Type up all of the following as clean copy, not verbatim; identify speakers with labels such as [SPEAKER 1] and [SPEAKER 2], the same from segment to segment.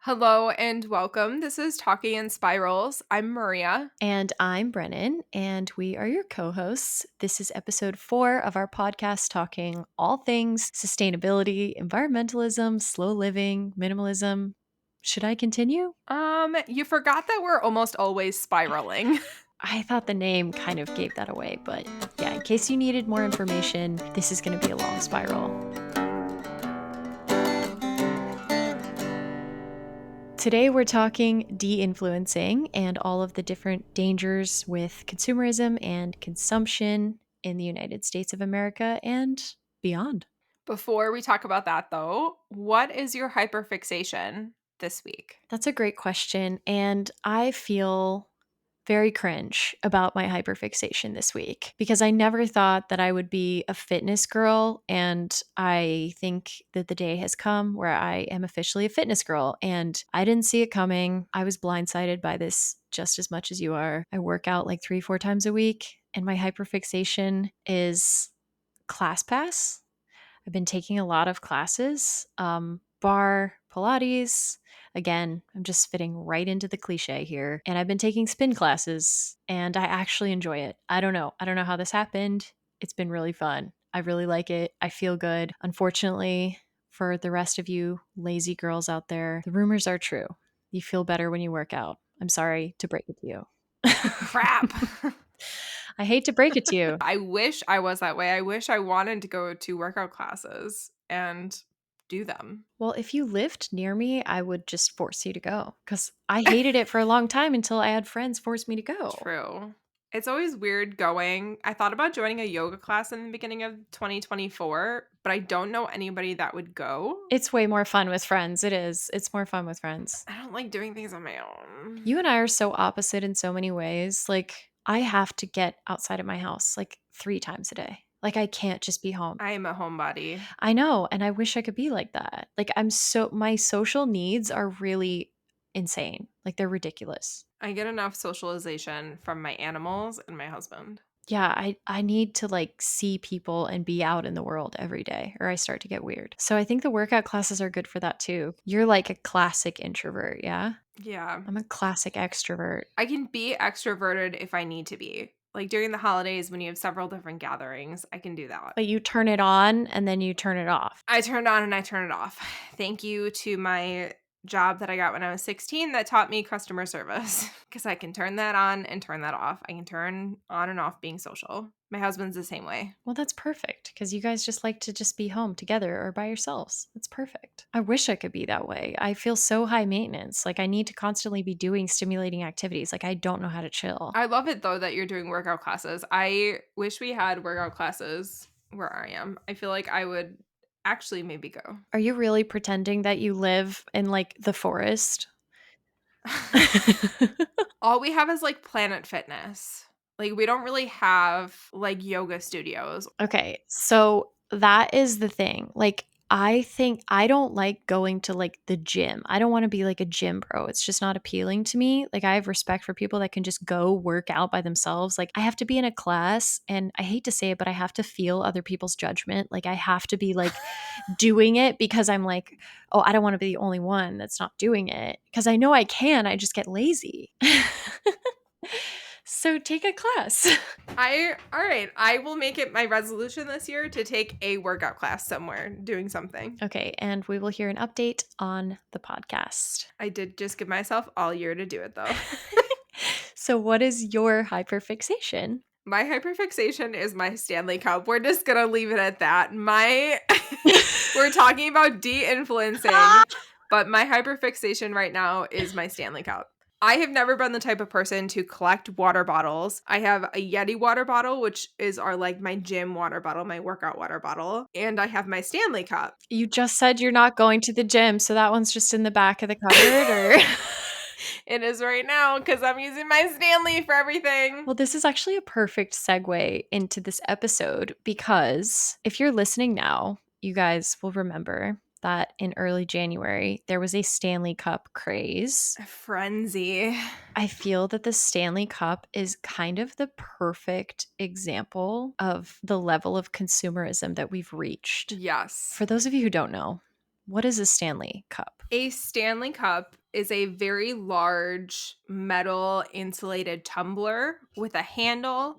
[SPEAKER 1] Hello and welcome. This is Talking in Spirals. I'm Maria.
[SPEAKER 2] And I'm Brennan, and we are your co hosts. This is episode 4 of our podcast talking all things sustainability, environmentalism, slow living, minimalism. Should I continue?
[SPEAKER 1] You forgot that we're almost always spiraling.
[SPEAKER 2] I thought the name kind of gave that away, but yeah, in case you needed more information, this is going to be a long spiral. Today, we're talking de-influencing and all of the different dangers with consumerism and consumption in the United States of America and beyond.
[SPEAKER 1] Before we talk about that, though, what is your hyperfixation this week?
[SPEAKER 2] That's a great question. And I feel very cringe about my hyperfixation this week because I never thought that I would be a fitness girl. And I think that the day has come where I am officially a fitness girl. And I didn't see it coming. I was blindsided by this just as much as you are. I work out like 3-4 times a week, and my hyperfixation is ClassPass. I've been taking a lot of classes, bar, Pilates. Again, I'm just fitting right into the cliche here. And I've been taking spin classes, and I actually enjoy it. I don't know. I don't know how this happened. It's been really fun. I really like it. I feel good. Unfortunately, for the rest of you lazy girls out there, the rumors are true. You feel better when you work out. I'm sorry to break it to you.
[SPEAKER 1] Crap.
[SPEAKER 2] I hate to break it to you.
[SPEAKER 1] I wish I was that way. I wish I wanted to go to workout classes and do them.
[SPEAKER 2] Well, if you lived near me, I would just force you to go because I hated it for a long time until I had friends force me to go.
[SPEAKER 1] True. It's always weird going. I thought about joining a yoga class in the beginning of 2024, but I don't know anybody that would go.
[SPEAKER 2] It's way more fun with friends. It is. It's more fun with friends.
[SPEAKER 1] I don't like doing things on my own.
[SPEAKER 2] You and I are so opposite in so many ways. Like, I have to get outside of my house like 3 times a day. Like, I can't just be home.
[SPEAKER 1] I am a homebody.
[SPEAKER 2] I know. And I wish I could be like that. Like, my social needs are really insane. Like, they're ridiculous.
[SPEAKER 1] I get enough socialization from my animals and my husband.
[SPEAKER 2] Yeah, I need to like see people and be out in the world every day or I start to get weird. So I think the workout classes are good for that too. You're like a classic introvert, yeah?
[SPEAKER 1] Yeah.
[SPEAKER 2] I'm a classic extrovert.
[SPEAKER 1] I can be extroverted if I need to be. Like during the holidays when you have several different gatherings, I can do that.
[SPEAKER 2] But you turn it on and then you turn it off.
[SPEAKER 1] I turn it on and I turn it off. Thank you to my job that I got when I was 16 that taught me customer service because I can turn that on and turn that off. I can turn on and off being social. My husband's the same way.
[SPEAKER 2] Well, that's perfect because you guys just like to just be home together or by yourselves. That's perfect. I wish I could be that way. I feel so high maintenance. Like I need to constantly be doing stimulating activities. Like I don't know how to chill.
[SPEAKER 1] I love it though that you're doing workout classes. I wish we had workout classes where I am. I feel like I would actually maybe go.
[SPEAKER 2] Are you really pretending that you live in like the forest?
[SPEAKER 1] All we have is like Planet Fitness. Like we don't really have like yoga studios.
[SPEAKER 2] Okay, so that is the thing. Like, I think I don't like going to like the gym. I don't want to be like a gym bro. It's just not appealing to me. Like, I have respect for people that can just go work out by themselves. Like, I have to be in a class, and I hate to say it, but I have to feel other people's judgment. Like, I have to be like doing it because I'm like, oh, I don't want to be the only one that's not doing it. Because I know I can, I just get lazy. So take a class.
[SPEAKER 1] All right, I will make it my resolution this year to take a workout class somewhere doing something.
[SPEAKER 2] Okay, and we will hear an update on the podcast.
[SPEAKER 1] I did just give myself all year to do it though.
[SPEAKER 2] So, what is your hyperfixation?
[SPEAKER 1] My hyperfixation is my Stanley Cup. We're just gonna leave it at that. We're talking about de-influencing, but my hyperfixation right now is my Stanley Cup. I have never been the type of person to collect water bottles. I have a Yeti water bottle, which is my gym water bottle, my workout water bottle, and I have my Stanley Cup.
[SPEAKER 2] You just said you're not going to the gym, so that one's just in the back of the cupboard, or?
[SPEAKER 1] It is right now because I'm using my Stanley for everything.
[SPEAKER 2] Well, this is actually a perfect segue into this episode because if you're listening now, you guys will remember that in early January, there was a Stanley Cup craze.
[SPEAKER 1] A frenzy.
[SPEAKER 2] I feel that the Stanley Cup is kind of the perfect example of the level of consumerism that we've reached.
[SPEAKER 1] Yes.
[SPEAKER 2] For those of you who don't know, What is a Stanley cup?
[SPEAKER 1] A Stanley cup is a very large metal insulated tumbler with a handle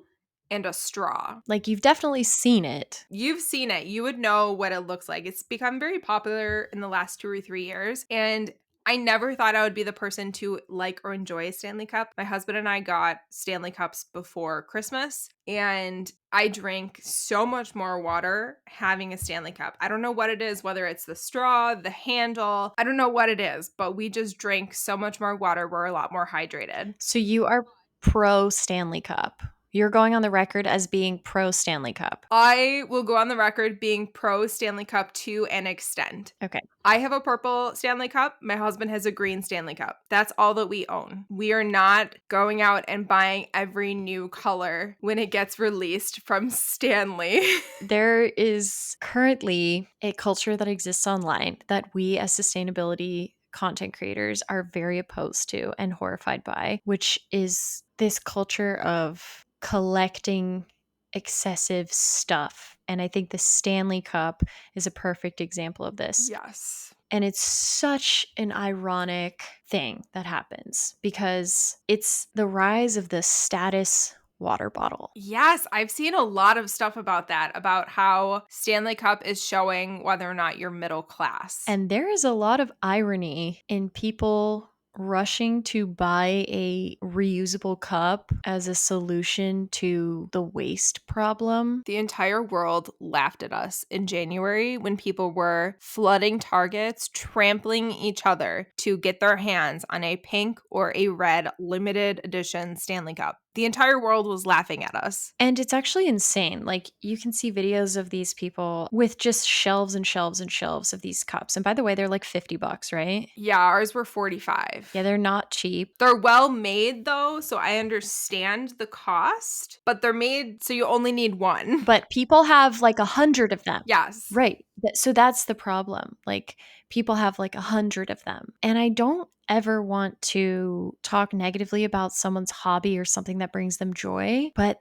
[SPEAKER 1] and a straw.
[SPEAKER 2] Like, you've definitely seen it.
[SPEAKER 1] You've seen it. You would know what it looks like. It's become very popular in the last 2 or 3 years, and I never thought I would be the person to like or enjoy a Stanley Cup. My husband and I got Stanley Cups before Christmas, and I drank so much more water having a Stanley Cup. I don't know what it is, whether it's the straw, the handle, I don't know what it is, but we just drank so much more water. We're a lot more hydrated.
[SPEAKER 2] So you are pro Stanley Cup. You're going on the record as being pro Stanley Cup.
[SPEAKER 1] I will go on the record being pro Stanley Cup to an extent.
[SPEAKER 2] Okay.
[SPEAKER 1] I have a purple Stanley Cup. My husband has a green Stanley Cup. That's all that we own. We are not going out and buying every new color when it gets released from Stanley.
[SPEAKER 2] There is currently a culture that exists online that we as sustainability content creators are very opposed to and horrified by, which is this culture of collecting excessive stuff. And I think the Stanley Cup is a perfect example of this.
[SPEAKER 1] Yes.
[SPEAKER 2] And it's such an ironic thing that happens because it's the rise of the status water bottle.
[SPEAKER 1] Yes, I've seen a lot of stuff about that, about how Stanley Cup is showing whether or not you're middle class.
[SPEAKER 2] And there is a lot of irony in people rushing to buy a reusable cup as a solution to the waste problem.
[SPEAKER 1] The entire world laughed at us in January when people were flooding Targets, trampling each other to get their hands on a pink or a red limited edition Stanley Cup. The entire world was laughing at us.
[SPEAKER 2] And it's actually insane. Like, you can see videos of these people with just shelves and shelves and shelves of these cups. And by the way, they're like $50, right?
[SPEAKER 1] Yeah, ours were 45.
[SPEAKER 2] Yeah, they're not cheap.
[SPEAKER 1] They're well made though, so I understand the cost, but they're made so you only need one.
[SPEAKER 2] But people have like 100 of them.
[SPEAKER 1] Yes.
[SPEAKER 2] Right. So that's the problem. Like, people have like 100 of them. And I don't ever want to talk negatively about someone's hobby or something that brings them joy. But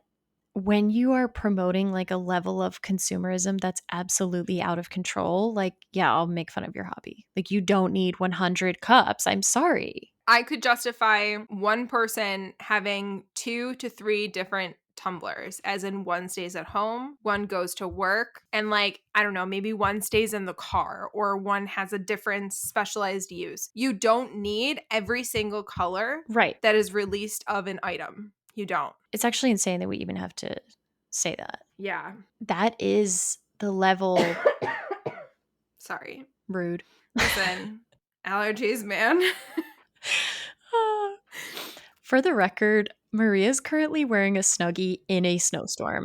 [SPEAKER 2] when you are promoting like a level of consumerism that's absolutely out of control, like, yeah, I'll make fun of your hobby. Like, you don't need 100 cups. I'm sorry.
[SPEAKER 1] I could justify one person having 2 to 3 different tumblers, as in one stays at home, one goes to work, and like, I don't know, maybe one stays in the car or one has a different specialized use. You don't need every single color
[SPEAKER 2] Right.
[SPEAKER 1] that is released of an item. You don't.
[SPEAKER 2] It's actually insane that we even have to say that.
[SPEAKER 1] Yeah.
[SPEAKER 2] That is the level.
[SPEAKER 1] Sorry.
[SPEAKER 2] Rude.
[SPEAKER 1] Listen, allergies, man.
[SPEAKER 2] For the record, Maria's currently wearing a Snuggie in a snowstorm.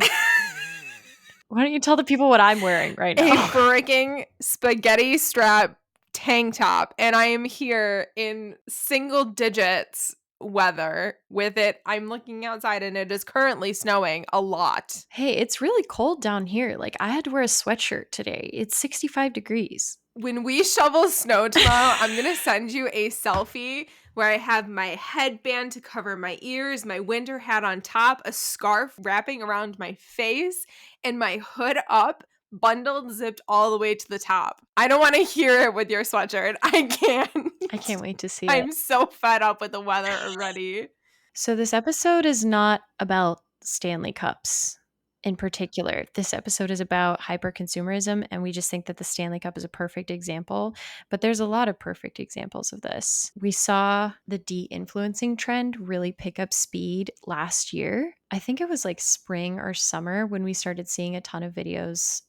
[SPEAKER 2] Why don't you tell the people what I'm wearing right now?
[SPEAKER 1] A freaking spaghetti strap tank top, and I am here in single digits weather with it. I'm looking outside and it is currently snowing a lot.
[SPEAKER 2] Hey, it's really cold down here. Like, I had to wear a sweatshirt today. It's 65 degrees.
[SPEAKER 1] When we shovel snow tomorrow, I'm going to send you a selfie where I have my headband to cover my ears, my winter hat on top, a scarf wrapping around my face, and my hood up, bundled, zipped all the way to the top. I don't want to hear it with your sweatshirt. I can't.
[SPEAKER 2] I can't wait to see
[SPEAKER 1] I'm
[SPEAKER 2] it.
[SPEAKER 1] so fed up with the weather already.
[SPEAKER 2] So this episode is not about Stanley Cups in particular. This episode is about hyperconsumerism, and we just think that the Stanley Cup is a perfect example. But there's a lot of perfect examples of this. We saw the de-influencing trend really pick up speed last year. I think it was like spring or summer when we started seeing a ton of videos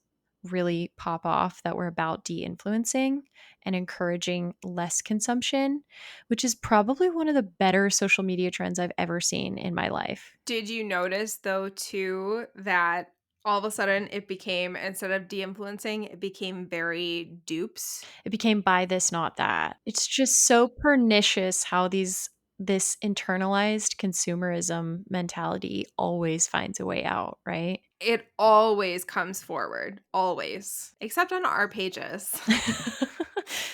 [SPEAKER 2] really pop off that were about de-influencing and encouraging less consumption, which is probably one of the better social media trends I've ever seen in my life.
[SPEAKER 1] Did you notice, though, too, that all of a sudden it became, instead of de-influencing, it became very dupes?
[SPEAKER 2] It became buy this, not that. It's just so pernicious how this internalized consumerism mentality always finds a way out, right?
[SPEAKER 1] It always comes forward. Always. Except on our pages.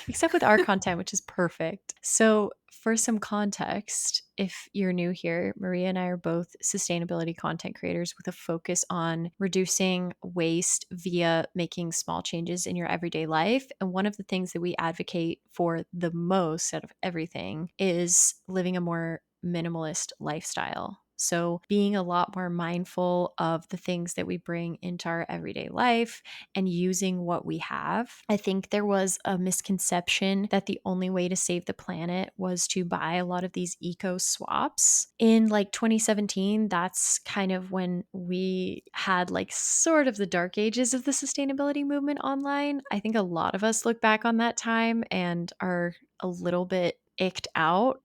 [SPEAKER 2] Except with our content, which is perfect. So for some context, if you're new here, Maria and I are both sustainability content creators with a focus on reducing waste via making small changes in your everyday life. And one of the things that we advocate for the most out of everything is living a more minimalist lifestyle. So, being a lot more mindful of the things that we bring into our everyday life and using what we have. I think there was a misconception that the only way to save the planet was to buy a lot of these eco swaps. In like 2017, that's kind of when we had like sort of the dark ages of the sustainability movement online. I think a lot of us look back on that time and are a little bit icked out.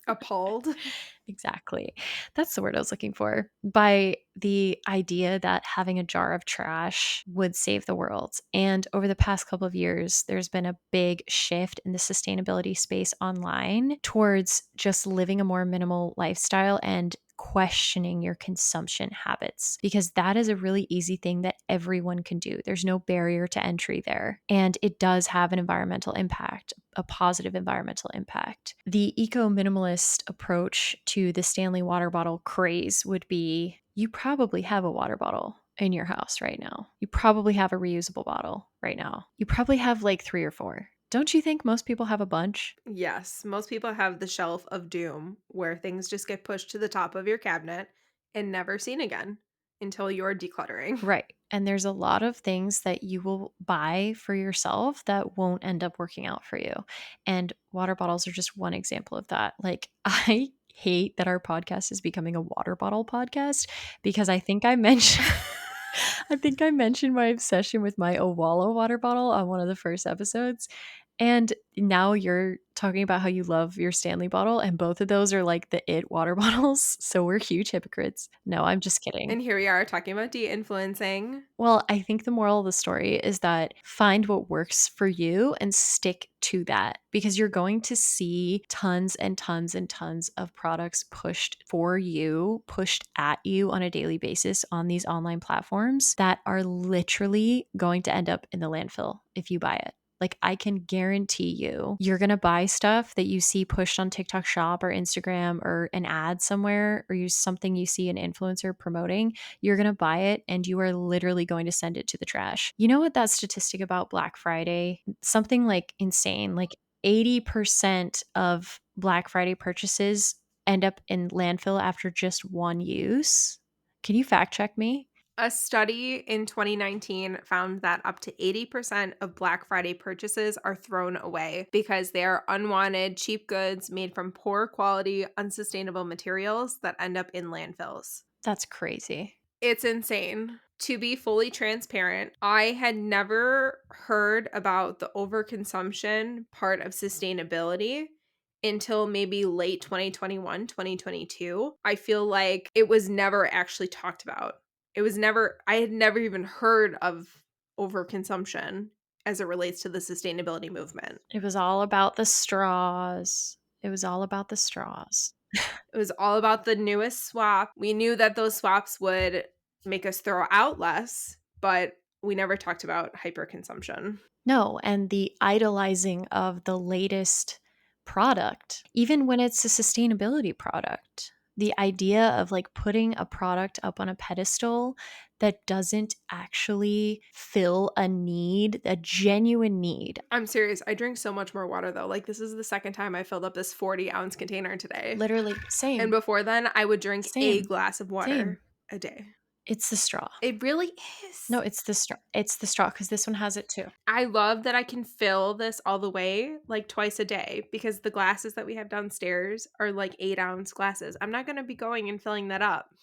[SPEAKER 1] Appalled.
[SPEAKER 2] Exactly. That's the word I was looking for. By the idea that having a jar of trash would save the world. And over the past couple of years, there's been a big shift in the sustainability space online towards just living a more minimal lifestyle and questioning your consumption habits, because that is a really easy thing that everyone can do. There's no barrier to entry there. And it does have an environmental impact, a positive environmental impact. The eco minimalist approach to the Stanley water bottle craze would be, you probably have a water bottle in your house right now. You probably have a reusable bottle right now. You probably have like 3 or 4. Don't you think most people have a bunch?
[SPEAKER 1] Yes, most people have the shelf of doom where things just get pushed to the top of your cabinet and never seen again until you're decluttering.
[SPEAKER 2] Right. And there's a lot of things that you will buy for yourself that won't end up working out for you. And water bottles are just one example of that. Like, I hate that our podcast is becoming a water bottle podcast because I think I mentioned I think I mentioned my obsession with my Owala water bottle on one of the first episodes. And now you're talking about how you love your Stanley bottle, and both of those are like the it water bottles. So we're huge hypocrites. No, I'm just kidding.
[SPEAKER 1] And here we are talking about de-influencing.
[SPEAKER 2] Well, I think the moral of the story is that find what works for you and stick to that, because you're going to see tons and tons and tons of products pushed for you, pushed at you on a daily basis on these online platforms that are literally going to end up in the landfill if you buy it. Like, I can guarantee you're going to buy stuff that you see pushed on TikTok Shop or Instagram or an ad somewhere, or use something you see an influencer promoting. You're going to buy it and you are literally going to send it to the trash. You know what that statistic about Black Friday? Something like insane. Like 80% of Black Friday purchases end up in landfill after just one use. Can you fact check me?
[SPEAKER 1] A study in 2019 found that up to 80% of Black Friday purchases are thrown away because they are unwanted, cheap goods made from poor quality, unsustainable materials that end up in landfills.
[SPEAKER 2] That's crazy.
[SPEAKER 1] It's insane. To be fully transparent, I had never heard about the overconsumption part of sustainability until maybe late 2021, 2022. I feel like it was never actually talked about. I had never even heard of overconsumption as it relates to the sustainability movement.
[SPEAKER 2] It was all about the straws. It was all about the straws.
[SPEAKER 1] It was all about the newest swap. We knew that those swaps would make us throw out less, but we never talked about hyperconsumption.
[SPEAKER 2] No, and the idolizing of the latest product, even when it's a sustainability product. The idea of like putting a product up on a pedestal that doesn't actually fill a need, a genuine need.
[SPEAKER 1] I'm serious. I drink so much more water though. Like, this is the second time I filled up this 40-ounce container today.
[SPEAKER 2] Literally,
[SPEAKER 1] And
[SPEAKER 2] same,
[SPEAKER 1] before then, I would drink a
[SPEAKER 2] same,
[SPEAKER 1] glass of
[SPEAKER 2] same.
[SPEAKER 1] water a day.
[SPEAKER 2] It's the straw.
[SPEAKER 1] It really
[SPEAKER 2] No,
[SPEAKER 1] is.
[SPEAKER 2] it's the straw. It's the straw because this one has it too.
[SPEAKER 1] I love that I can fill this all the way like twice a day because the glasses that we have downstairs are like 8-ounce glasses. I'm not going to be going and filling that up.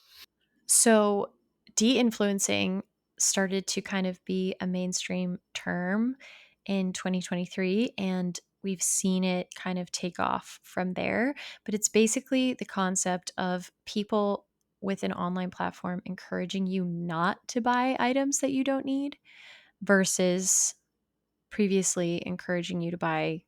[SPEAKER 2] So, de-influencing started to kind of be a mainstream term in 2023, and we've seen it kind of take off from there. But it's basically the concept of people with an online platform encouraging you not to buy items that you don't need versus previously encouraging you to buy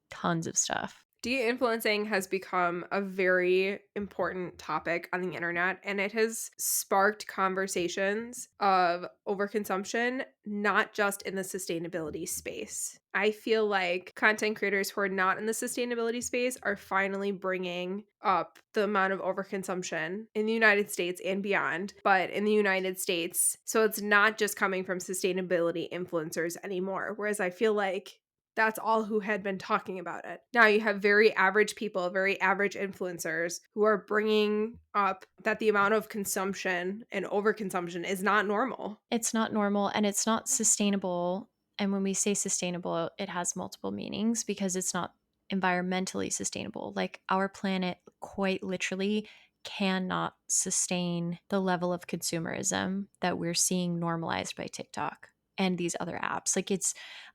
[SPEAKER 2] tons of stuff.
[SPEAKER 1] De-influencing has become a very important topic on the internet, and it has sparked conversations of overconsumption, not just in the sustainability space. I feel like content creators who are not in the sustainability space are finally bringing up the amount of overconsumption in the United States and beyond, but in the United States. So it's not just coming from sustainability influencers anymore, whereas I feel like that's all who had been talking about it. Now you have very average people, very average influencers who are bringing up that the amount of consumption and overconsumption is not normal.
[SPEAKER 2] It's not normal and it's not sustainable. And when we say sustainable, it has multiple meanings because it's not environmentally sustainable. Like our planet, quite literally, cannot sustain the level of consumerism that we're seeing normalized by TikTok and these other apps. Like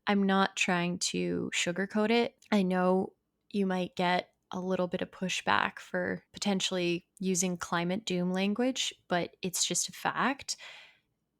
[SPEAKER 2] I'm not trying to sugarcoat it. I know you might get a little bit of pushback for potentially using climate doom language, but it's just a fact.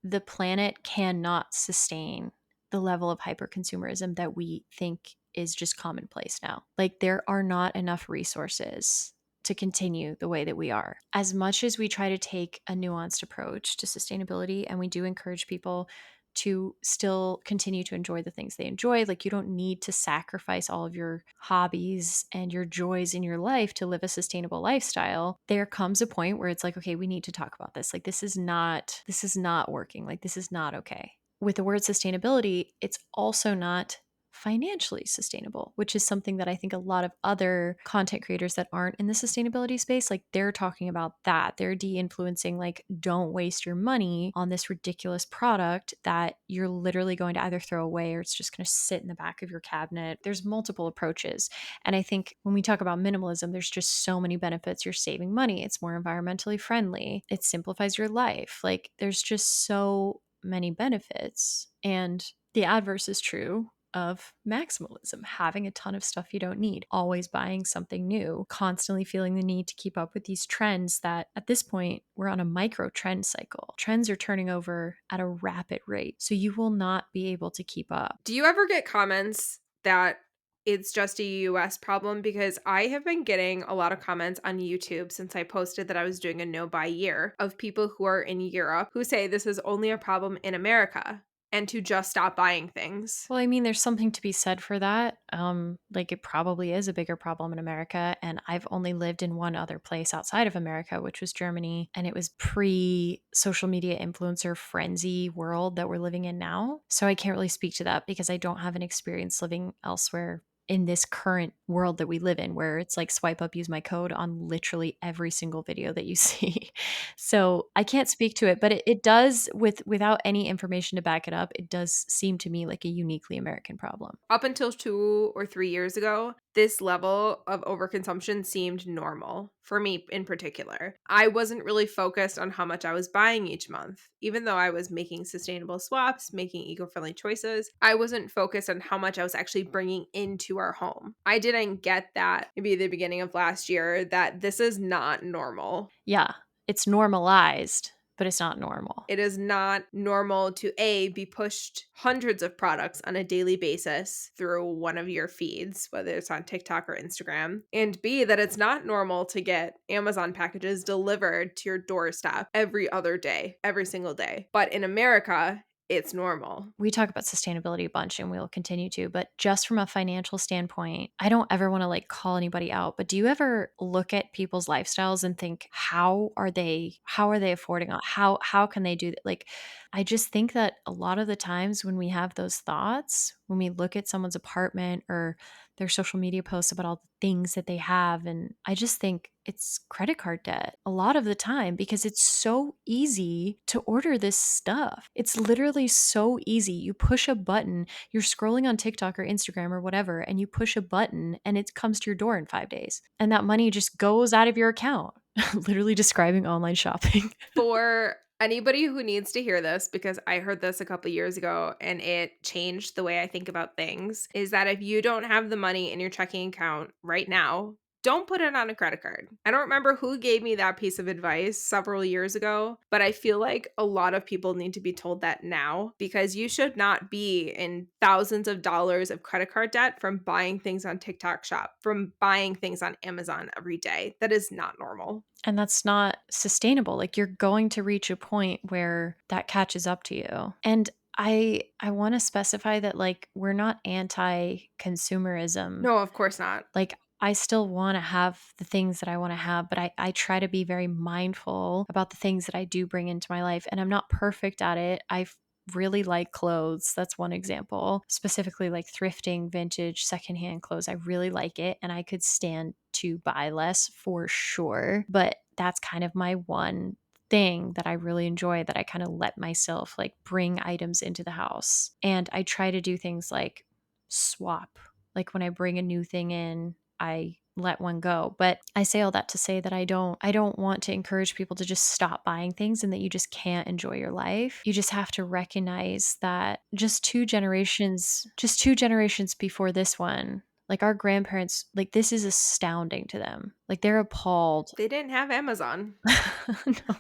[SPEAKER 2] The planet cannot sustain the level of hyperconsumerism that we think is just commonplace now. Like, there are not enough resources to continue the way that we are. As much as we try to take a nuanced approach to sustainability, and we do encourage people to still continue to enjoy the things they enjoy, like, you don't need to sacrifice all of your hobbies and your joys in your life to live a sustainable lifestyle. There comes a point where it's like, okay, we need to talk about this. Like, this is not working. Like, this is not okay. With the word sustainability, it's also not financially sustainable, which is something that I think a lot of other content creators that aren't in the sustainability space, like, they're talking about that. They're de-influencing, like, don't waste your money on this ridiculous product that you're literally going to either throw away or it's just going to sit in the back of your cabinet. There's multiple approaches. And I think when we talk about minimalism, there's just so many benefits. You're saving money. It's more environmentally friendly. It simplifies your life. Like, there's just so many benefits. And the adverse is true of maximalism, having a ton of stuff you don't need, always buying something new, constantly feeling the need to keep up with these trends that at this point we're on a micro trend cycle. Trends are turning over at a rapid rate, so you will not be able to keep up.
[SPEAKER 1] Do you ever get comments that it's just a US problem? Because I have been getting a lot of comments on YouTube since I posted that I was doing a no buy year of people who are in Europe who say this is only a problem in America and to just stop buying things.
[SPEAKER 2] Well, I mean, there's something to be said for that. Like, it probably is a bigger problem in America. And I've only lived in one other place outside of America, which was Germany. And it was pre social media influencer frenzy world that we're living in now. So I can't really speak to that because I don't have an experience living elsewhere in this current world that we live in, where it's like swipe up, use my code on literally every single video that you see. So I can't speak to it, but it does, without any information to back it up, it does seem to me like a uniquely American problem.
[SPEAKER 1] Up until 2 or 3 years ago, this level of overconsumption seemed normal, for me in particular. I wasn't really focused on how much I was buying each month. Even though I was making sustainable swaps, making eco-friendly choices, I wasn't focused on how much I was actually bringing into our home. I didn't get that maybe at the beginning of last year that this is not normal.
[SPEAKER 2] Yeah, it's normalized, but it's not normal.
[SPEAKER 1] It is not normal to A, be pushed hundreds of products on a daily basis through one of your feeds, whether it's on TikTok or Instagram, and B, that it's not normal to get Amazon packages delivered to your doorstep every other day, every single day. But in America, it's normal.
[SPEAKER 2] We talk about sustainability a bunch and we'll continue to, but just from a financial standpoint, I don't ever want to like call anybody out, but do you ever look at people's lifestyles and think, how are they affording it? How can they do that? Like, I just think that a lot of the times when we have those thoughts, when we look at someone's apartment or their social media posts about all the things that they have, and I just think it's credit card debt a lot of the time because it's so easy to order this stuff. It's literally so easy. You push a button, you're scrolling on TikTok or Instagram or whatever, and you push a button and it comes to your door in 5 days. And that money just goes out of your account. Literally describing online shopping.
[SPEAKER 1] For anybody who needs to hear this, because I heard this a couple years ago and it changed the way I think about things, is that if you don't have the money in your checking account right now, don't put it on a credit card. I don't remember who gave me that piece of advice several years ago, but I feel like a lot of people need to be told that now because you should not be in thousands of dollars of credit card debt from buying things on TikTok Shop, from buying things on Amazon every day. That is not normal.
[SPEAKER 2] And that's not sustainable. Like you're going to reach a point where that catches up to you. And I want to specify that like we're not anti-consumerism.
[SPEAKER 1] No, of course not.
[SPEAKER 2] Like I still want to have the things that I want to have, but I try to be very mindful about the things that I do bring into my life. And I'm not perfect at it. Really like clothes. That's one example. Specifically like thrifting, vintage, secondhand clothes. I really like it and I could stand to buy less for sure. But that's kind of my one thing that I really enjoy, that I kind of let myself like bring items into the house. And I try to do things like swap. Like when I bring a new thing in, I let one go. But I say all that to say that I don't want to encourage people to just stop buying things and that you just can't enjoy your life. You just have to recognize that just two generations before this one, like our grandparents, like this is astounding to them. Like they're appalled.
[SPEAKER 1] They didn't have Amazon.
[SPEAKER 2] No.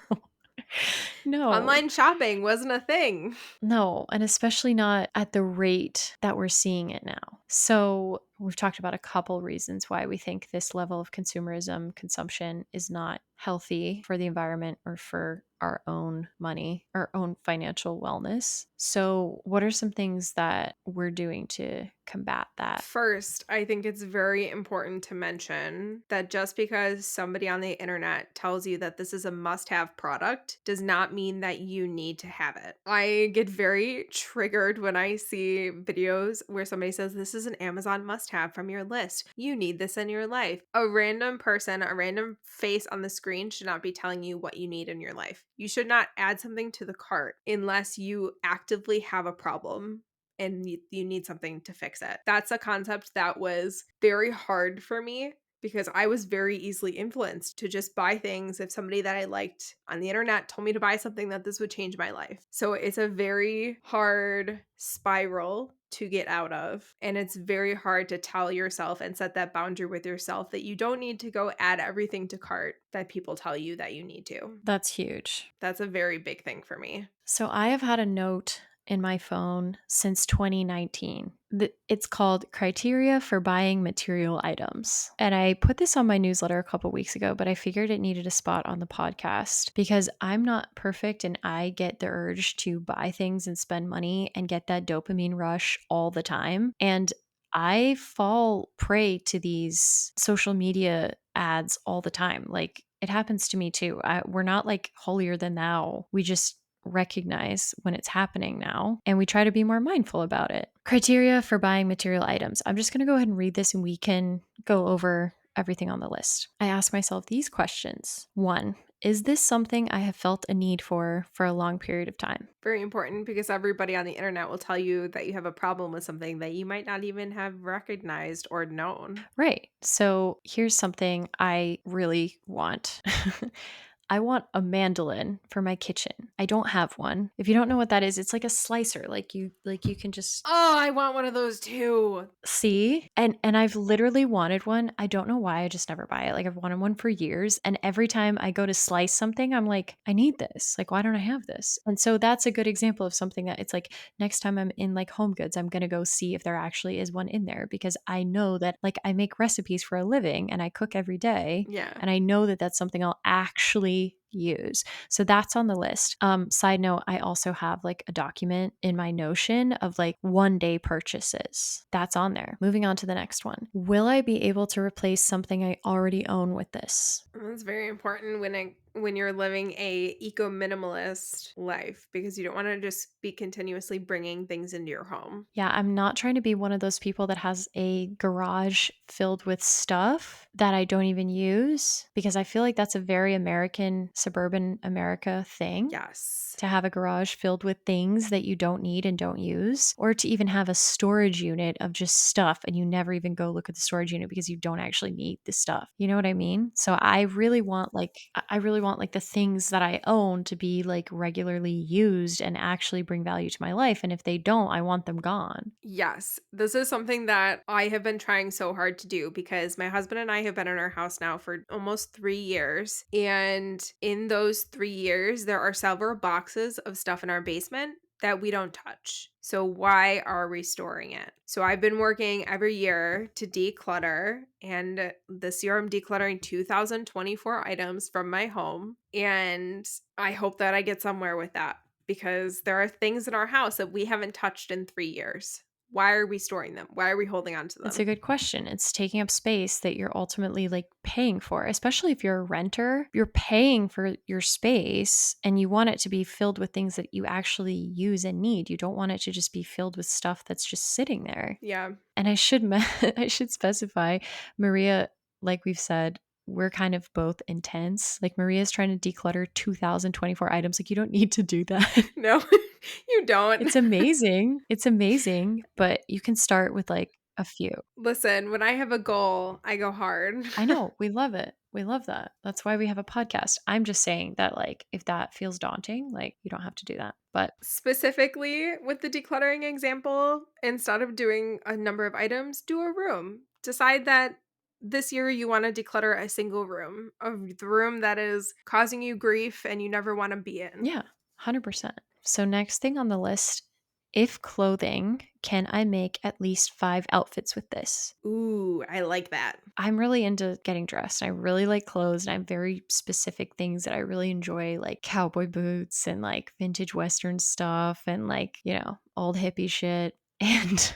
[SPEAKER 2] No.
[SPEAKER 1] Online shopping wasn't a thing.
[SPEAKER 2] No, and especially not at the rate that we're seeing it now. So, we've talked about a couple reasons why we think this level of consumerism consumption is not healthy for the environment or for our own money, our own financial wellness. So, what are some things that we're doing to combat that?
[SPEAKER 1] First, I think it's very important to mention that just because somebody on the internet tells you that this is a must have product does not mean that you need to have it. I get very triggered when I see videos where somebody says, "This is an Amazon must have from your list. You need this in your life." A random person, a random face on the screen should not be telling you what you need in your life. You should not add something to the cart unless you actively have a problem and you need something to fix it. That's a concept that was very hard for me because I was very easily influenced to just buy things if somebody that I liked on the internet told me to buy something that this would change my life. So it's a very hard spiral to get out of. And it's very hard to tell yourself and set that boundary with yourself that you don't need to go add everything to cart that people tell you that you need to.
[SPEAKER 2] That's huge.
[SPEAKER 1] That's a very big thing for me.
[SPEAKER 2] So I have had a note in my phone since 2019. It's called Criteria for Buying Material Items. And I put this on my newsletter a couple weeks ago, but I figured it needed a spot on the podcast because I'm not perfect and I get the urge to buy things and spend money and get that dopamine rush all the time. And I fall prey to these social media ads all the time. Like it happens to me too. We're not like holier than thou. We just recognize when it's happening now and we try to be more mindful about it. Criteria for buying material items. I'm just going to go ahead and read this and we can go over everything on the list. I ask myself these questions. 1, is this something I have felt a need for a long period of time?
[SPEAKER 1] Very important because everybody on the internet will tell you that you have a problem with something that you might not even have recognized or known.
[SPEAKER 2] Right. So here's something I really want. I want a mandolin for my kitchen. I don't have one. If you don't know what that is, it's like a slicer. Like you can just
[SPEAKER 1] Oh, I want one of those too.
[SPEAKER 2] see. And I've literally wanted one. I don't know why, I just never buy it. Like I've wanted one for years. And every time I go to slice something, I'm like, I need this. Like, why don't I have this? And so that's a good example of something that it's like next time I'm in like Home Goods, I'm gonna go see if there actually is one in there because I know that like I make recipes for a living and I cook every day.
[SPEAKER 1] Yeah.
[SPEAKER 2] And I know that that's something I'll actually use. So that's on the list. Side note, I also have like a document in my Notion of like 1-day purchases. That's on there. Moving on to the next one. Will I be able to replace something I already own with this?
[SPEAKER 1] That's very important when you're living a eco-minimalist life because you don't want to just be continuously bringing things into your home.
[SPEAKER 2] Yeah, I'm not trying to be one of those people that has a garage filled with stuff that I don't even use because I feel like that's a very American, suburban America thing.
[SPEAKER 1] Yes.
[SPEAKER 2] To have a garage filled with things that you don't need and don't use, or to even have a storage unit of just stuff and you never even go look at the storage unit because you don't actually need the stuff. You know what I mean? So I really want want like the things that I own to be like regularly used and actually bring value to my life. And if they don't, I want them gone.
[SPEAKER 1] Yes, this is something that I have been trying so hard to do because my husband and I have been in our house now for almost 3 years. And in those 3 years, there are several boxes of stuff in our basement that we don't touch. So why are we storing it? So I've been working every year to declutter, and this year I'm decluttering 2024 items from my home, and I hope that I get somewhere with that because there are things in our house that we haven't touched in 3 years. Why are we storing them? Why are we holding on to
[SPEAKER 2] It's a
[SPEAKER 1] them?
[SPEAKER 2] good question. It's taking up space that you're ultimately like paying for, especially if you're a renter. You're paying for your space and you want it to be filled with things that you actually use and need. You don't want it to just be filled with stuff that's just sitting there.
[SPEAKER 1] Yeah.
[SPEAKER 2] And I should specify, Maria, like we've said, we're kind of both intense. Like Maria's trying to declutter 2024 items. Like you don't need to do that.
[SPEAKER 1] No, you don't.
[SPEAKER 2] It's amazing. It's amazing, but you can start with like a few.
[SPEAKER 1] Listen, when I have a goal, I go hard.
[SPEAKER 2] I know. We love it. We love that. That's why we have a podcast. I'm just saying that, like, if that feels daunting, like, you don't have to do that. But
[SPEAKER 1] Specifically with the decluttering example, instead of doing a number of items, do a room. Decide that this year you want to declutter a single room, of the room that is causing you grief and you never want to be in.
[SPEAKER 2] yeah, 100%. So, next thing on the list, if clothing, can I make at least 5 outfits with this?
[SPEAKER 1] Ooh, I like that.
[SPEAKER 2] I'm really into getting dressed. I really like clothes and I have very specific things that I really enjoy, like cowboy boots and like vintage Western stuff and like, old hippie shit. And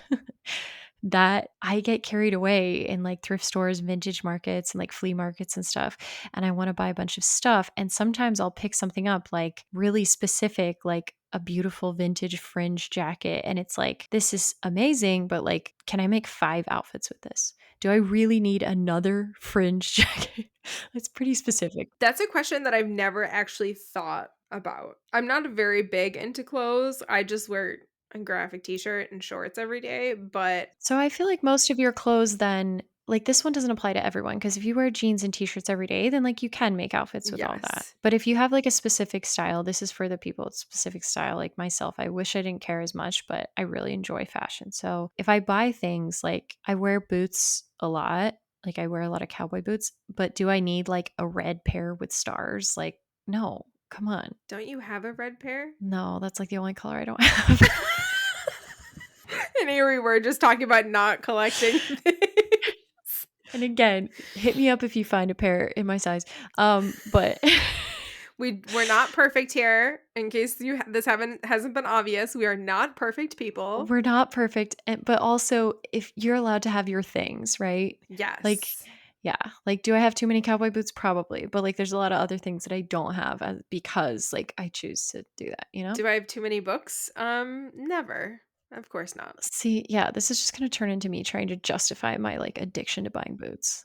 [SPEAKER 2] that I get carried away in like thrift stores, vintage markets, and like flea markets and stuff. And I want to buy a bunch of stuff. And sometimes I'll pick something up like really specific, like a beautiful vintage fringe jacket. And it's like, this is amazing, but like, can I make 5 outfits with this? Do I really need another fringe jacket? It's pretty specific.
[SPEAKER 1] That's a question that I've never actually thought about. I'm not very big into clothes. I just wear a graphic t-shirt and shorts every day, but
[SPEAKER 2] So I feel like most of your clothes then, like this one doesn't apply to everyone because if you wear jeans and t-shirts every day, then like you can make outfits with all that.
[SPEAKER 1] yes.
[SPEAKER 2] But if you have like a specific style, this is for the people with specific style like myself. I wish I didn't care as much, but I really enjoy fashion. So if I buy things like I wear boots a lot, like I wear a lot of cowboy boots, but do I need like a red pair with stars? Like no, come on.
[SPEAKER 1] Don't you have a red pair?
[SPEAKER 2] No, that's like the only color I don't have.
[SPEAKER 1] And here we were just talking about not collecting things.
[SPEAKER 2] And again, hit me up if you find a pair in my size. But
[SPEAKER 1] We're not perfect here. In case this hasn't been obvious, we are not perfect people.
[SPEAKER 2] we're not perfect. But also, if you're allowed to have your things, right? Like,
[SPEAKER 1] Yes.
[SPEAKER 2] yeah. Like, do I have too many cowboy boots? Probably. But like, there's a lot of other things that I don't have because like I choose to do that. You know?
[SPEAKER 1] Do I have too many books? Never. Of course not.
[SPEAKER 2] See, yeah, this is just going to turn into me trying to justify my like addiction to buying boots.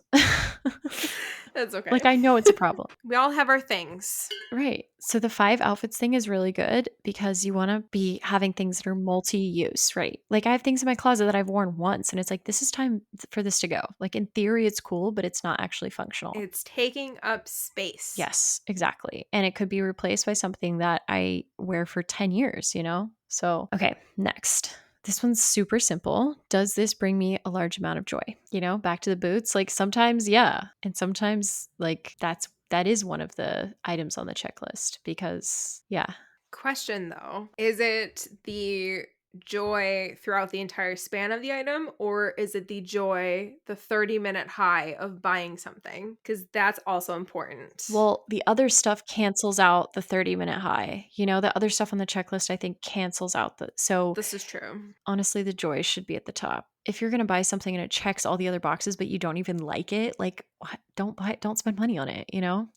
[SPEAKER 1] That's okay.
[SPEAKER 2] Like, I know it's a problem.
[SPEAKER 1] We all have our things.
[SPEAKER 2] Right. So the 5 outfits thing is really good because you want to be having things that are multi-use, right? Like I have things in my closet that I've worn once and it's like this is time for this to go. Like in theory it's cool, but it's not actually functional.
[SPEAKER 1] It's taking up space.
[SPEAKER 2] Yes, exactly. And it could be replaced by something that I wear for 10 years, you know? So, okay, next. This one's super simple. Does this bring me a large amount of joy? You know, back to the boots. Like sometimes, yeah. And sometimes like that is one of the items on the checklist because yeah.
[SPEAKER 1] Question though, is it the joy throughout the entire span of the item, or is it the joy, the 30-minute high of buying something? Because that's also important.
[SPEAKER 2] Well, the other stuff cancels out the 30-minute high. You know, the other stuff on the checklist I think cancels out the so
[SPEAKER 1] This is true.
[SPEAKER 2] honestly, the joy should be at the top. If you're going to buy something and it checks all the other boxes, but you don't even like it, like, what? Don't buy it. Don't spend money on it, you know?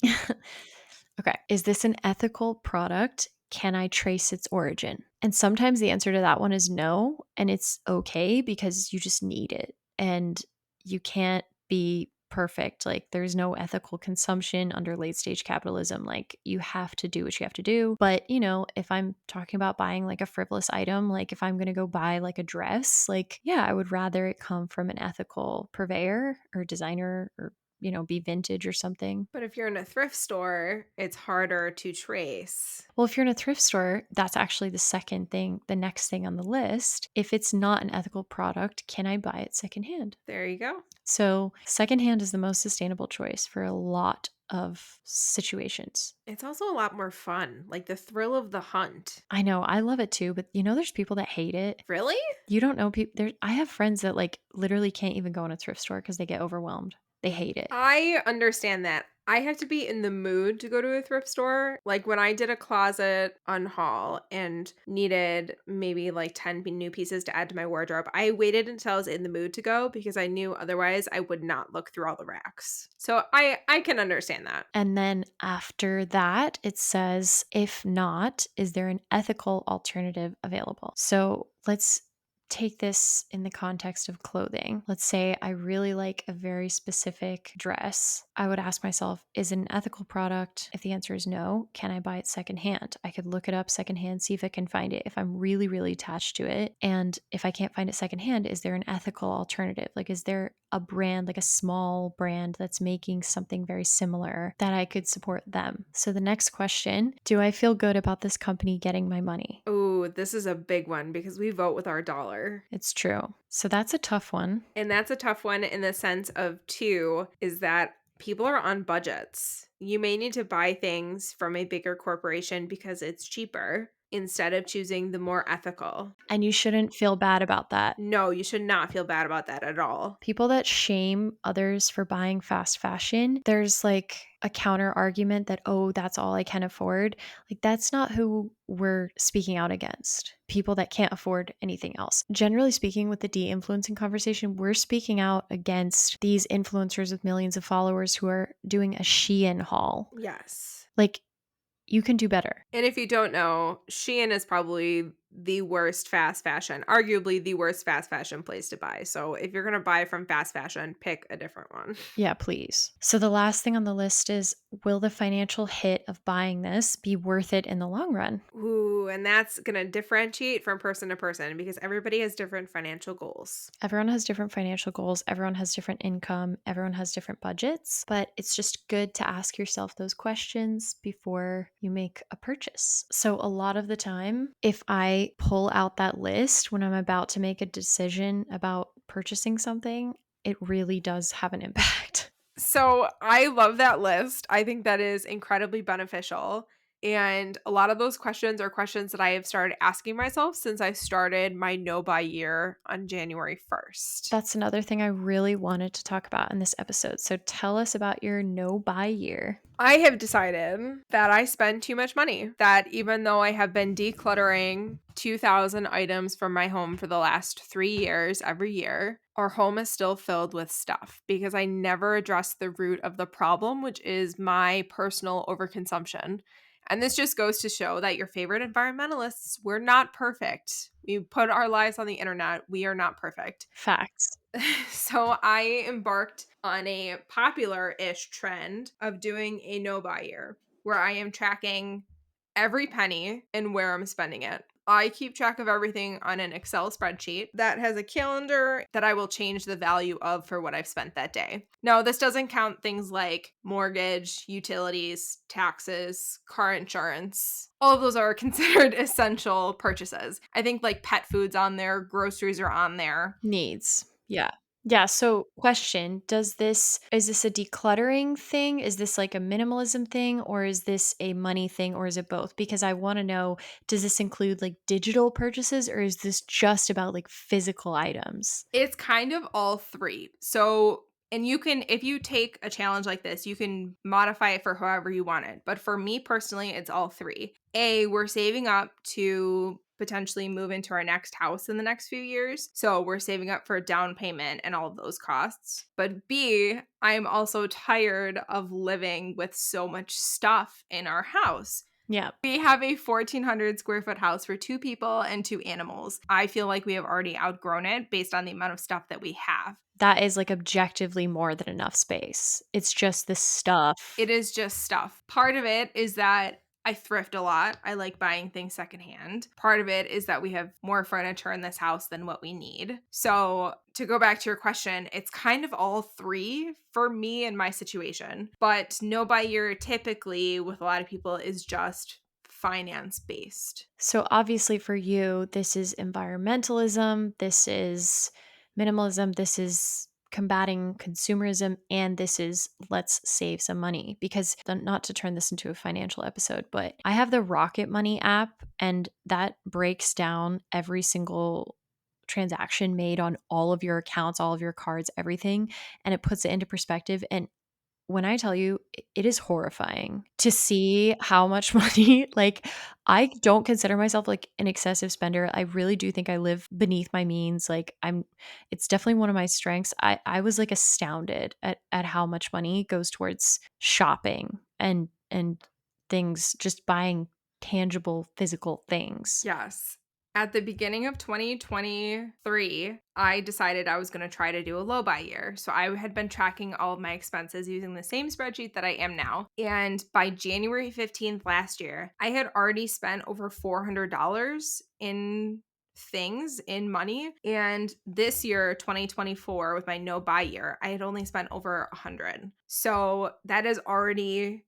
[SPEAKER 2] Okay. Is this an ethical product? Can I trace its origin? And sometimes the answer to that one is no. And it's okay because you just need it. And you can't be perfect. Like, there's no ethical consumption under late stage capitalism. Like, you have to do what you have to do. But, you know, if I'm talking about buying like a frivolous item, like if I'm going to go buy like a dress, like, yeah, I would rather it come from an ethical purveyor or designer or be vintage or something.
[SPEAKER 1] But if you're in a thrift store, it's harder to trace.
[SPEAKER 2] Well, if you're in a thrift store, that's actually the second thing, the next thing on the list. If it's not an ethical product, can I buy it secondhand?
[SPEAKER 1] There you go.
[SPEAKER 2] So, secondhand is the most sustainable choice for a lot of situations.
[SPEAKER 1] It's also a lot more fun, like the thrill of the hunt.
[SPEAKER 2] I know, I love it too, but there's people that hate it.
[SPEAKER 1] Really?
[SPEAKER 2] You don't know people there. I have friends that like literally can't even go in a thrift store because they get overwhelmed. They hate it.
[SPEAKER 1] I understand that. I have to be in the mood to go to a thrift store. Like when I did a closet unhaul and needed maybe like 10 new pieces to add to my wardrobe, I waited until I was in the mood to go because I knew otherwise I would not look through all the racks. So I can understand that.
[SPEAKER 2] And then after that, it says, if not, is there an ethical alternative available? So let's take this in the context of clothing. Let's say I really like a very specific dress. I would ask myself, is it an ethical product? If the answer is no, can I buy it secondhand? I could look it up secondhand, see if I can find it if I'm really, really attached to it. And if I can't find it secondhand, is there an ethical alternative? Like, is there a brand, like a small brand that's making something very similar that I could support them? So the next question, do I feel good about this company getting my money?
[SPEAKER 1] Ooh, this is a big one because we vote with our dollar.
[SPEAKER 2] It's true. So that's a tough one.
[SPEAKER 1] And that's a tough one in the sense of, too, is that people are on budgets. You may need to buy things from a bigger corporation because it's cheaper instead of choosing the more ethical.
[SPEAKER 2] And you shouldn't feel bad about that.
[SPEAKER 1] No, you should not feel bad about that at all.
[SPEAKER 2] People that shame others for buying fast fashion, there's like a counter argument that, oh, that's all I can afford. Like, that's not who we're speaking out against. People that can't afford anything else. Generally speaking, with the de-influencing conversation, we're speaking out against these influencers with millions of followers who are doing a Shein haul.
[SPEAKER 1] Yes.
[SPEAKER 2] Like, you can do better.
[SPEAKER 1] And if you don't know, Shein is probably the worst fast fashion, arguably the worst fast fashion place to buy. So if you're going to buy from fast fashion, pick a different one.
[SPEAKER 2] Yeah, please. So the last thing on the list is, will the financial hit of buying this be worth it in the long run?
[SPEAKER 1] Ooh, and that's going to differentiate from person to person because everybody has different financial goals.
[SPEAKER 2] Everyone has different financial goals. Everyone has different income. Everyone has different budgets. But it's just good to ask yourself those questions before you make a purchase. So, a lot of the time, if I pull out that list when I'm about to make a decision about purchasing something, it really does have an impact.
[SPEAKER 1] So I love that list. I think that is incredibly beneficial. And a lot of those questions are questions that I have started asking myself since I started my no buy year on January 1st.
[SPEAKER 2] That's another thing I really wanted to talk about in this episode. So, tell us about your no buy year.
[SPEAKER 1] I have decided that I spend too much money, that even though I have been decluttering 2,000 items from my home for the last 3 years every year, our home is still filled with stuff because I never addressed the root of the problem, which is my personal overconsumption. And this just goes to show that your favorite environmentalists, we're not perfect. We put our lives on the internet. We are not perfect.
[SPEAKER 2] Facts.
[SPEAKER 1] So I embarked on a popular-ish trend of doing a no-buy year where I am tracking every penny and where I'm spending it. I keep track of everything on an Excel spreadsheet that has a calendar that I will change the value of for what I've spent that day. Now, this doesn't count things like mortgage, utilities, taxes, car insurance. All of those are considered essential purchases. I think like pet food's on there, groceries are on there.
[SPEAKER 2] Needs. Yeah. Yeah. So, question, is this a decluttering thing? Is this like a minimalism thing, or is this a money thing, or is it both? Because I want to know, does this include like digital purchases, or is this just about like physical items?
[SPEAKER 1] It's kind of all three. So, and you can, if you take a challenge like this, you can modify it for however you want it. But for me personally, it's all three. A, we're saving up to potentially move into our next house in the next few years. So we're saving up for a down payment and all of those costs. But B, I'm also tired of living with so much stuff in our house.
[SPEAKER 2] Yeah.
[SPEAKER 1] We have a 1,400 square foot house for 2 people and 2 animals. I feel like we have already outgrown it based on the amount of stuff that we have.
[SPEAKER 2] That is like objectively more than enough space. It's just the stuff.
[SPEAKER 1] It is just stuff. Part of it is that I thrift a lot. I like buying things secondhand. Part of it is that we have more furniture in this house than what we need. So, to go back to your question, it's kind of all three for me in my situation. But no buy year typically with a lot of people is just finance based.
[SPEAKER 2] So, obviously, for you, this is environmentalism, this is minimalism, this is combating consumerism, and this is let's save some money. Because, not to turn this into a financial episode, but I have the Rocket Money app, and that breaks down every single transaction made on all of your accounts, all of your cards, everything, and it puts it into perspective. And when I tell you, it is horrifying to see how much money like, I don't consider myself, like, an excessive spender. I really do think I live beneath my means, like, it's definitely one of my strengths. I was, like, astounded at how much money goes towards shopping and things, just buying tangible, physical things.
[SPEAKER 1] Yes. At the beginning of 2023, I decided I was going to try to do a low buy year. So I had been tracking all of my expenses using the same spreadsheet that I am now. And by January 15th last year, I had already spent over $400 in things in money. And this year, 2024, with my no buy year, I had only spent over 100. So that is already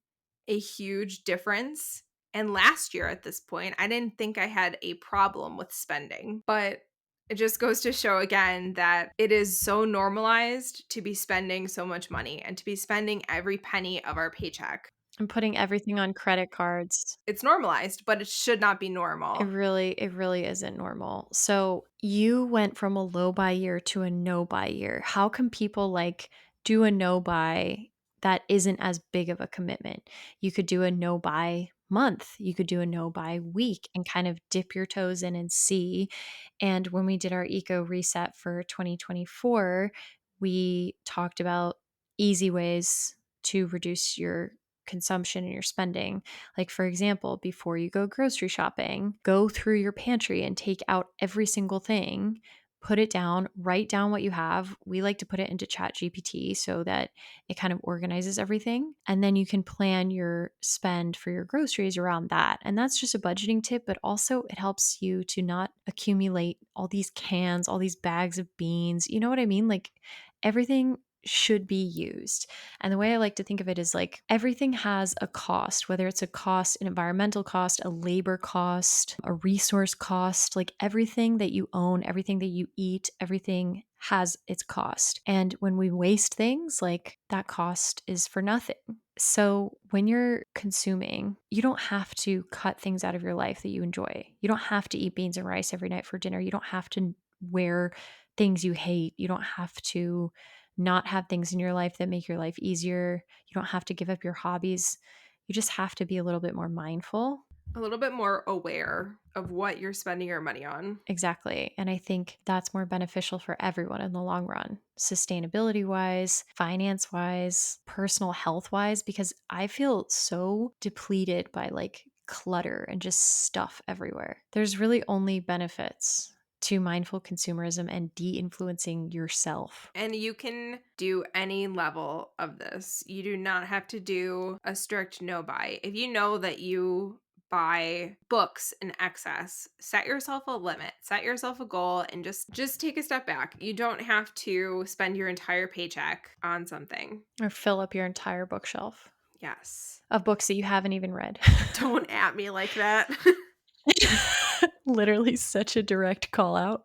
[SPEAKER 1] a huge difference. And last year at this point, I didn't think I had a problem with spending, but it just goes to show again that it is so normalized to be spending so much money and to be spending every penny of our paycheck.
[SPEAKER 2] I'm putting everything on credit cards.
[SPEAKER 1] It's normalized, but it should not be normal.
[SPEAKER 2] It really isn't normal. So you went from a low buy year to a no buy year. How can people like do a no buy that isn't as big of a commitment? You could do a no buy month. You could do a no buy week and kind of dip your toes in and see. And when we did our eco reset for 2024, we talked about easy ways to reduce your consumption and your spending. Like, for example, before you go grocery shopping, go through your pantry and take out every single thing, put it down, write down what you have. We like to put it into Chat GPT so that it kind of organizes everything. And then you can plan your spend for your groceries around that. And that's just a budgeting tip, but also it helps you to not accumulate all these cans, all these bags of beans. You know what I mean? Like, everything should be used. And the way I like to think of it is like everything has a cost, whether it's a cost, an environmental cost, a labor cost, a resource cost, like everything that you own, everything that you eat, everything has its cost. And when we waste things, like that cost is for nothing. So when you're consuming, you don't have to cut things out of your life that you enjoy. You don't have to eat beans and rice every night for dinner. You don't have to wear things you hate. You don't have to not have things in your life that make your life easier. You don't have to give up your hobbies. You just have to be a little bit more mindful.
[SPEAKER 1] A little bit more aware of what you're spending your money on.
[SPEAKER 2] Exactly. And I think that's more beneficial for everyone in the long run, sustainability wise, finance wise, personal health wise, because I feel so depleted by like clutter and just stuff everywhere. There's really only benefits to mindful consumerism and de-influencing yourself.
[SPEAKER 1] And you can do any level of this. You do not have to do a strict no buy. If you know that you buy books in excess, set yourself a limit, set yourself a goal, and just take a step back. You don't have to spend your entire paycheck on something.
[SPEAKER 2] Or fill up your entire bookshelf
[SPEAKER 1] Yes.
[SPEAKER 2] of books that you haven't even read.
[SPEAKER 1] Don't at me like that.
[SPEAKER 2] Literally such a direct call out.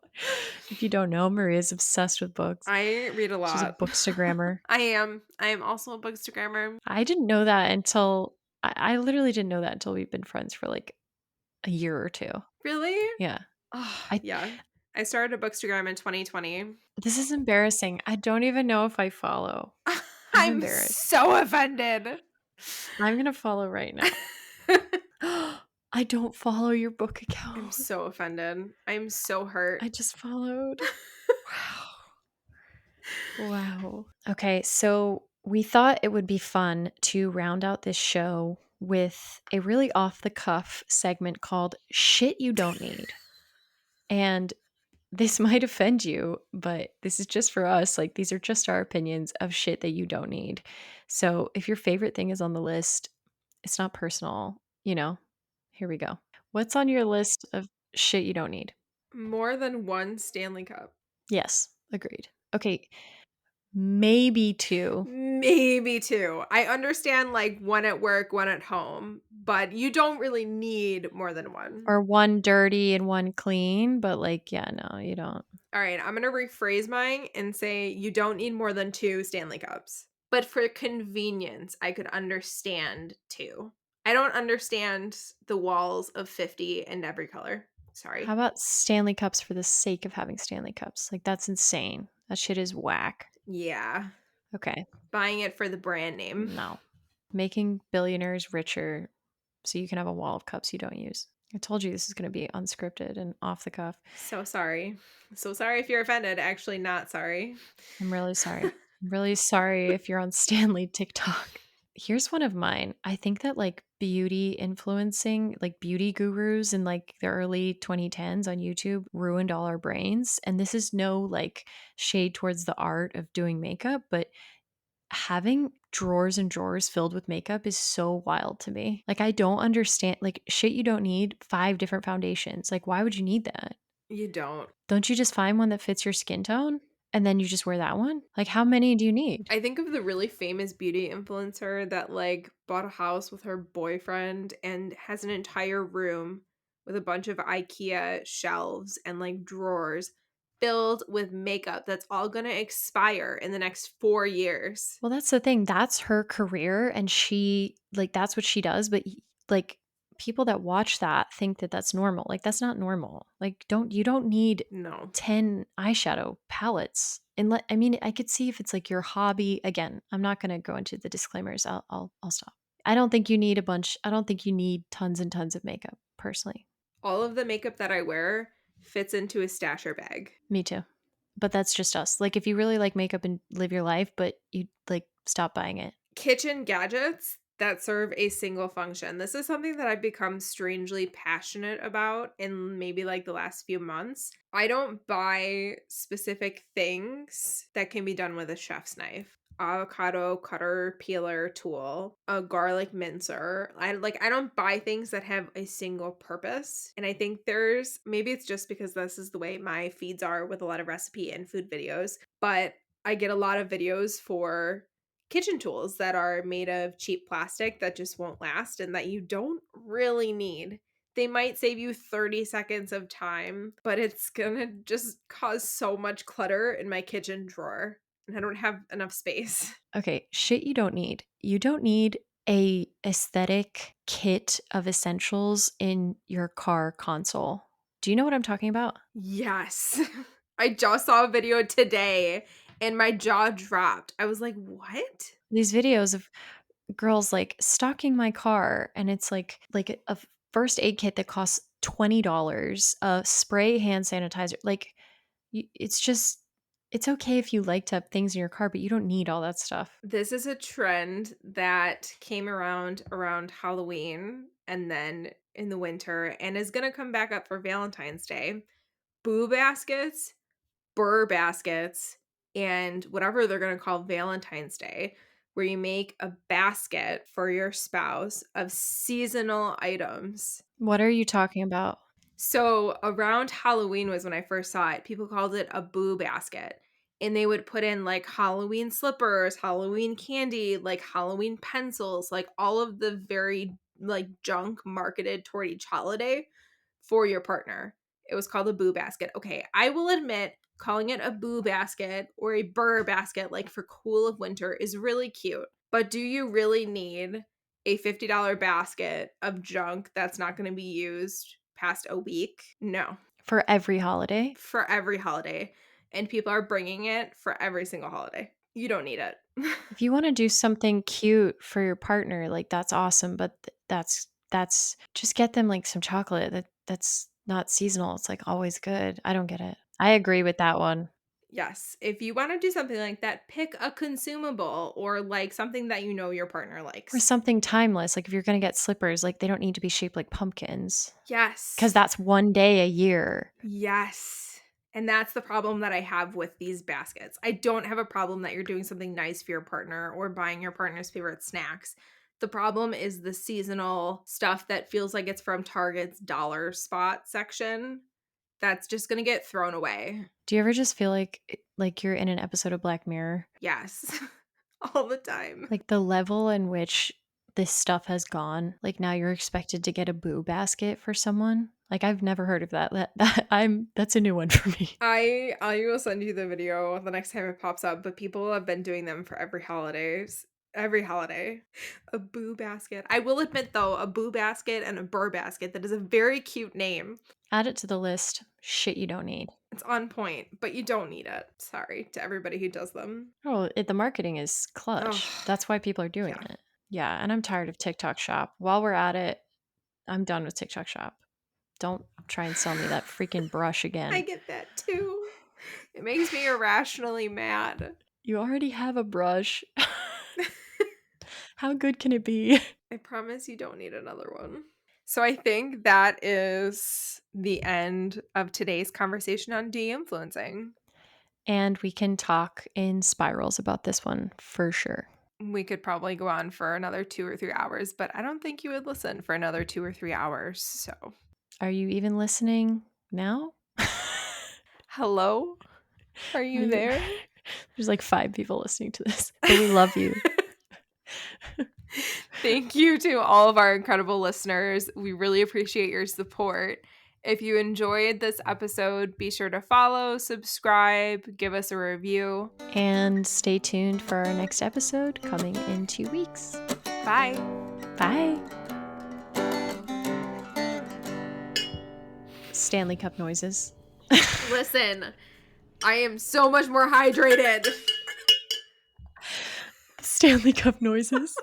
[SPEAKER 2] If you don't know, Maria's obsessed with books.
[SPEAKER 1] I read a
[SPEAKER 2] She's a
[SPEAKER 1] lot.
[SPEAKER 2] bookstagrammer.
[SPEAKER 1] I am. I am also a bookstagrammer.
[SPEAKER 2] I didn't know that until I literally didn't know that until we've been friends for like a year or two.
[SPEAKER 1] Really?
[SPEAKER 2] Yeah.
[SPEAKER 1] Oh,
[SPEAKER 2] I
[SPEAKER 1] yeah. I started a bookstagram in 2020.
[SPEAKER 2] This is embarrassing. I don't even know if I follow. I'm
[SPEAKER 1] I'm
[SPEAKER 2] embarrassed.
[SPEAKER 1] so offended.
[SPEAKER 2] I'm gonna follow right now. I don't follow your book account.
[SPEAKER 1] I'm so offended. I'm so hurt.
[SPEAKER 2] I just followed. Wow. Wow. Okay, so we thought it would be fun to round out this show with a really off the cuff segment called Shit You Don't Need. And this might offend you, but this is just for us. Like, these are just our opinions of shit that you don't need. So if your favorite thing is on the list, it's not personal. you know, here we go. What's on your list of shit you don't need?
[SPEAKER 1] More than one Stanley Cup.
[SPEAKER 2] Yes, agreed. Okay, maybe 2
[SPEAKER 1] Maybe two. I understand like one at work, one at home, but you don't really need more than one.
[SPEAKER 2] or 1 dirty and 1 clean, but, like, yeah, no, you don't.
[SPEAKER 1] All right, I'm going to rephrase mine and say you don't need more than two Stanley Cups. But for convenience, I could understand two. I don't understand the walls of 50 in every color.
[SPEAKER 2] How
[SPEAKER 1] Sorry.
[SPEAKER 2] about Stanley Cups for the sake of having Stanley Cups? Like, that's insane. That shit is whack.
[SPEAKER 1] Yeah.
[SPEAKER 2] Okay,
[SPEAKER 1] Buying it for the brand name.
[SPEAKER 2] no. Making billionaires richer so you can have a wall of cups you don't use. I told you this is gonna be unscripted and off the cuff.
[SPEAKER 1] So sorry. So sorry if you're offended. Actually, not sorry.
[SPEAKER 2] I'm really sorry. I'm really sorry if you're on Stanley TikTok. Here's one of mine. I think that like beauty influencing, like beauty gurus in like the early 2010s on YouTube ruined all our brains. And this is no like shade towards the art of doing makeup, but having drawers and drawers filled with makeup is so wild to me. Like, I don't understand, like, shit you don't need 5 different foundations. Like, why would you need that?
[SPEAKER 1] You don't.
[SPEAKER 2] Don't you just find one that fits your skin tone and then you just wear that one? Like, how many do you need?
[SPEAKER 1] I think of the really famous beauty influencer that like bought a house with her boyfriend and has an entire room with a bunch of IKEA shelves and like drawers filled with makeup that's all going to expire in the next 4 years.
[SPEAKER 2] Well, that's the thing. That's her career and she like that's what she does, but like people that watch that think that that's normal. Like that's not normal. Like you don't need
[SPEAKER 1] No.
[SPEAKER 2] 10 eyeshadow palettes. And I mean, I could see if it's like your hobby. Again, I'm not going to go into the disclaimers. I'll stop. I don't think you need a bunch. I don't think you need tons and tons of makeup personally.
[SPEAKER 1] All of the makeup that I wear fits into a stasher bag.
[SPEAKER 2] Me too. But that's just us. Like if you really like makeup and live your life, but you like stop buying it.
[SPEAKER 1] Kitchen gadgets that serve a single function. This is something that I've become strangely passionate about in maybe like the last few months. I don't buy specific things that can be done with a chef's knife. Avocado cutter peeler tool, a garlic mincer. I don't buy things that have a single purpose. And I think there's maybe it's just because this is the way my feeds are with a lot of recipe and food videos, but I get a lot of videos for kitchen tools that are made of cheap plastic that just won't last and that you don't really need. They might save you 30 seconds of time, but it's gonna just cause so much clutter in my kitchen drawer, and I don't have enough space.
[SPEAKER 2] Okay, shit you don't need. You don't need a aesthetic kit of essentials in your car console. Do you know what I'm talking about?
[SPEAKER 1] Yes. I just saw a video today and my jaw dropped. I was like, "What?"
[SPEAKER 2] These videos of girls like stocking my car and it's like a first aid kit that costs $20, a spray hand sanitizer. Like it's just it's okay if you like to have things in your car, but you don't need all that stuff.
[SPEAKER 1] This is a trend that came around Halloween and then in the winter and is going to come back up for Valentine's Day. Boo baskets, burr baskets, and whatever they're going to call Valentine's Day, where you make a basket for your spouse of seasonal items.
[SPEAKER 2] What are you talking about?
[SPEAKER 1] So around Halloween was when I first saw it. People called it a boo basket. And they would put in like Halloween slippers, Halloween candy, like Halloween pencils, like all of the very like junk marketed toward each holiday for your partner. It was called a boo basket. Okay, I will admit calling it a boo basket or a burr basket like for cool of winter is really cute. But do you really need a $50 basket of junk that's not going to be used past a week? No,
[SPEAKER 2] For every holiday?
[SPEAKER 1] for every holiday. And people are bringing it for every single holiday. You don't need it.
[SPEAKER 2] If you want to do something cute for your partner, like that's awesome, but that's just get them like some chocolate. That's not seasonal. It's like always good. I don't get it. I agree with that one.
[SPEAKER 1] Yes, if you want to do something like that, pick a consumable or like something that you know your partner
[SPEAKER 2] Or
[SPEAKER 1] likes.
[SPEAKER 2] something timeless. Like if you're going to get slippers, like they don't need to be shaped like pumpkins cuz
[SPEAKER 1] Yes.
[SPEAKER 2] that's one day a year.
[SPEAKER 1] Yes. And that's the problem that I have with these baskets. I don't have a problem that you're doing something nice for your partner or buying your partner's favorite snacks. The problem is the seasonal stuff that feels like it's from Target's dollar spot section. That's just going to get thrown away.
[SPEAKER 2] Do you ever just feel like you're in an episode of Black Mirror?
[SPEAKER 1] Yes. All the time.
[SPEAKER 2] Like the level in which this stuff has gone. Like now you're expected to get a boo basket for someone. Like I've never heard of that. That's a new one for me.
[SPEAKER 1] I will send you the video the next time it pops up, but people have been doing them for every holiday. A boo basket. I will admit though, a boo basket and a burr basket, that is a very cute name.
[SPEAKER 2] Add it to the list. Shit you don't need.
[SPEAKER 1] It's on point, but you don't need it. Sorry to everybody who does them.
[SPEAKER 2] Oh, the marketing is clutch.
[SPEAKER 1] Ugh.
[SPEAKER 2] That's why people are doing
[SPEAKER 1] Yeah.
[SPEAKER 2] it. Yeah, and I'm tired of TikTok Shop. While we're at it, I'm done with TikTok Shop. Don't try and sell me that freaking brush again.
[SPEAKER 1] I get that too. It makes me irrationally mad.
[SPEAKER 2] You already have a brush. How good can it be?
[SPEAKER 1] I promise you don't need another one. So I think that is the end of today's conversation on de-influencing.
[SPEAKER 2] And we can talk in spirals about this one for sure.
[SPEAKER 1] We could probably go on for another 2 or 3 hours, but I don't think you would listen for another 2 or 3 hours. So,
[SPEAKER 2] Are you even listening now?
[SPEAKER 1] hello? Are you there?
[SPEAKER 2] There's like 5 people listening to this, but we love you.
[SPEAKER 1] Thank you to all of our incredible listeners. We really appreciate your support. If you enjoyed this episode, be sure to follow, subscribe, give us a review.
[SPEAKER 2] And stay tuned for our next episode coming in 2 weeks.
[SPEAKER 1] Bye.
[SPEAKER 2] Bye. Stanley Cup noises.
[SPEAKER 1] Listen, I am so much more hydrated.
[SPEAKER 2] Stanley Cup noises.